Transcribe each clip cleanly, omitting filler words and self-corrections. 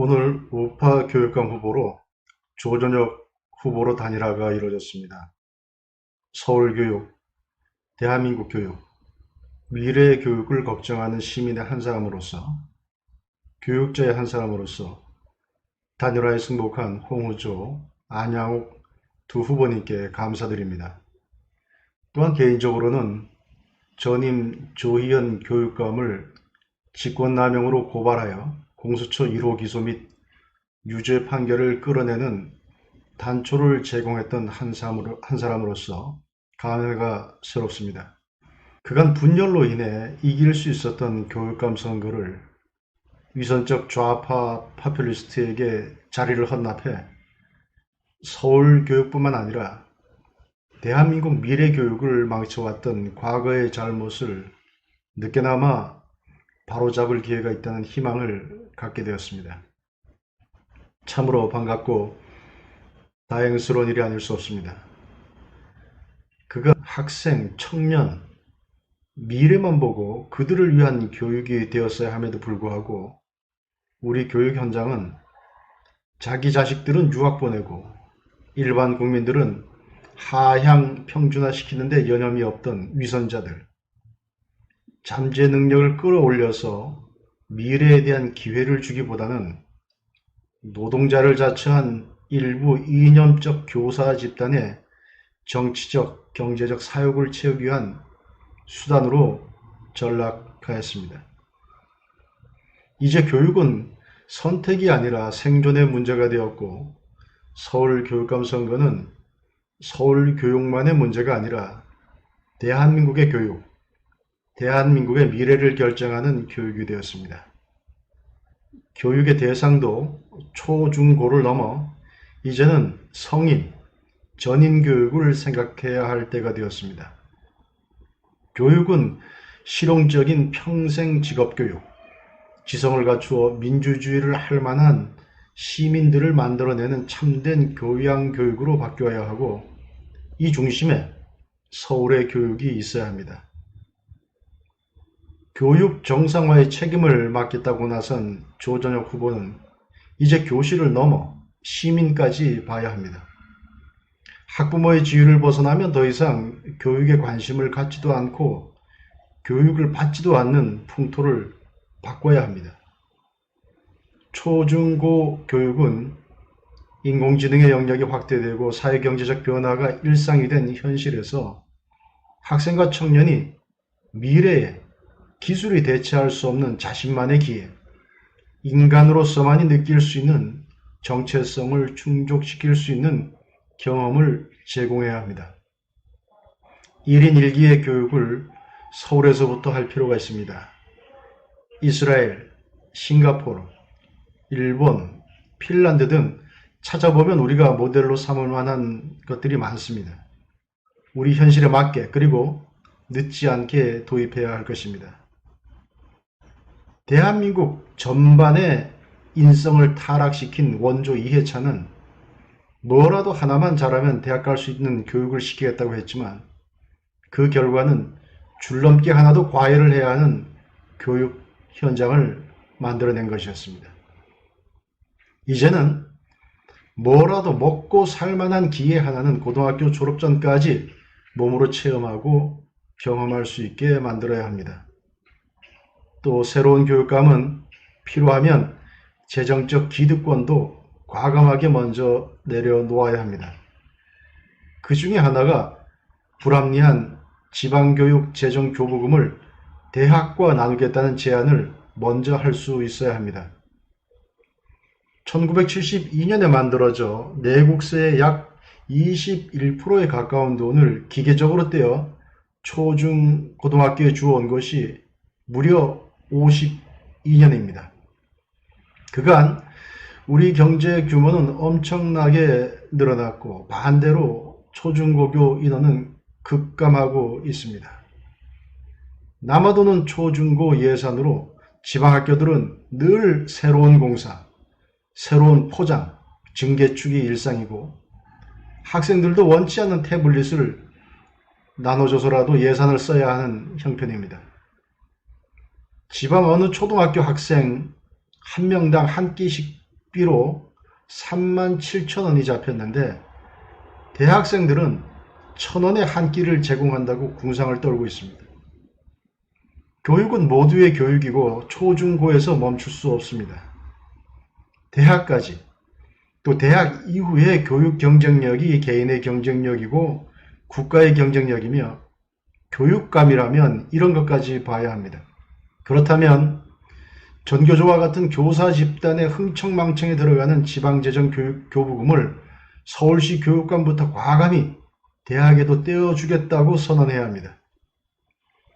오늘 우파 교육감 후보로 조전혁 후보로 단일화가 이루어졌습니다. 서울교육, 대한민국 교육, 미래의 교육을 걱정하는 시민의 한 사람으로서, 교육자의 한 사람으로서 단일화에 승복한 홍우조, 안양욱 두 후보님께 감사드립니다. 또한 개인적으로는 전임 조희연 교육감을 직권남용으로 고발하여 공수처 1호 기소 및 유죄 판결을 끌어내는 단초를 제공했던 한 사람으로서 감회가 새롭습니다. 그간 분열로 인해 이길 수 있었던 교육감 선거를 위선적 좌파 파퓰리스트에게 자리를 헌납해 서울 교육뿐만 아니라 대한민국 미래 교육을 망쳐왔던 과거의 잘못을 늦게나마 바로잡을 기회가 있다는 희망을 갖게 되었습니다. 참으로 반갑고 다행스러운 일이 아닐 수 없습니다. 그가 학생, 청년, 미래만 보고 그들을 위한 교육이 되었어야 함에도 불구하고 우리 교육 현장은 자기 자식들은 유학 보내고 일반 국민들은 하향 평준화시키는데 여념이 없던 위선자들, 잠재 능력을 끌어올려서 미래에 대한 기회를 주기보다는 노동자를 자처한 일부 이념적 교사 집단의 정치적, 경제적 사욕을 채우기 위한 수단으로 전락하였습니다. 이제 교육은 선택이 아니라 생존의 문제가 되었고 서울 교육감 선거는 서울 교육만의 문제가 아니라 대한민국의 교육, 대한민국의 미래를 결정하는 교육이 되었습니다. 교육의 대상도 초, 중, 고를 넘어 이제는 성인, 전인 교육을 생각해야 할 때가 되었습니다. 교육은 실용적인 평생 직업교육, 지성을 갖추어 민주주의를 할 만한 시민들을 만들어내는 참된 교양교육으로 바뀌어야 하고 이 중심에 서울의 교육이 있어야 합니다. 교육 정상화의 책임을 맡겠다고 나선 조전혁 후보는 이제 교실을 넘어 시민까지 봐야 합니다. 학부모의 지위를 벗어나면 더 이상 교육에 관심을 갖지도 않고 교육을 받지도 않는 풍토를 바꿔야 합니다. 초, 중, 고 교육은 인공지능의 영역이 확대되고 사회경제적 변화가 일상이 된 현실에서 학생과 청년이 미래에 기술이 대체할 수 없는 자신만의 기회, 인간으로서만이 느낄 수 있는 정체성을 충족시킬 수 있는 경험을 제공해야 합니다. 1인 1기의 교육을 서울에서부터 할 필요가 있습니다. 이스라엘, 싱가포르, 일본, 핀란드 등 찾아보면 우리가 모델로 삼을 만한 것들이 많습니다. 우리 현실에 맞게 그리고 늦지 않게 도입해야 할 것입니다. 대한민국 전반의 인성을 타락시킨 원조 이해찬은 뭐라도 하나만 잘하면 대학 갈 수 있는 교육을 시키겠다고 했지만 그 결과는 줄넘기 하나도 과외를 해야 하는 교육 현장을 만들어낸 것이었습니다. 이제는 뭐라도 먹고 살만한 기회 하나는 고등학교 졸업 전까지 몸으로 체험하고 경험할 수 있게 만들어야 합니다. 또 새로운 교육감은 필요하면 재정적 기득권도 과감하게 먼저 내려놓아야 합니다. 그 중에 하나가 불합리한 지방교육 재정교부금을 대학과 나누겠다는 제안을 먼저 할 수 있어야 합니다. 1972년에 만들어져 내국세의 약 21%에 가까운 돈을 기계적으로 떼어 초중 고등학교에 주어온 것이 무려 52년입니다. 그간 우리 경제 규모는 엄청나게 늘어났고 반대로 초중고교 인원은 급감하고 있습니다. 남아도는 초중고 예산으로 지방학교들은 늘 새로운 공사, 새로운 포장, 증개축이 일상이고 학생들도 원치 않는 태블릿을 나눠줘서라도 예산을 써야 하는 형편입니다. 지방 어느 초등학교 학생 한 명당 한 끼씩 학비로 37,000원이 잡혔는데 대학생들은 1,000원에 한 끼를 제공한다고 궁상을 떨고 있습니다. 교육은 모두의 교육이고 초중고에서 멈출 수 없습니다. 대학까지, 또 대학 이후의 교육 경쟁력이 개인의 경쟁력이고 국가의 경쟁력이며 교육감이라면 이런 것까지 봐야 합니다. 그렇다면 전교조와 같은 교사 집단의 흥청망청에 들어가는 지방재정 교부금을 서울시 교육감부터 과감히 대학에도 떼어주겠다고 선언해야 합니다.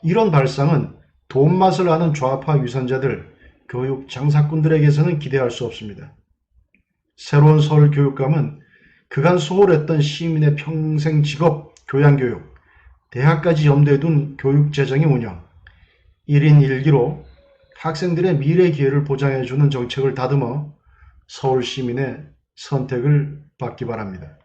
이런 발상은 돈 맛을 아는 좌파 유선자들, 교육 장사꾼들에게서는 기대할 수 없습니다. 새로운 서울 교육감은 그간 소홀했던 시민의 평생 직업, 교양교육, 대학까지 염두에 둔 교육재정의 운영, 1인 1기로 학생들의 미래 기회를 보장해주는 정책을 다듬어 서울 시민의 선택을 받기 바랍니다.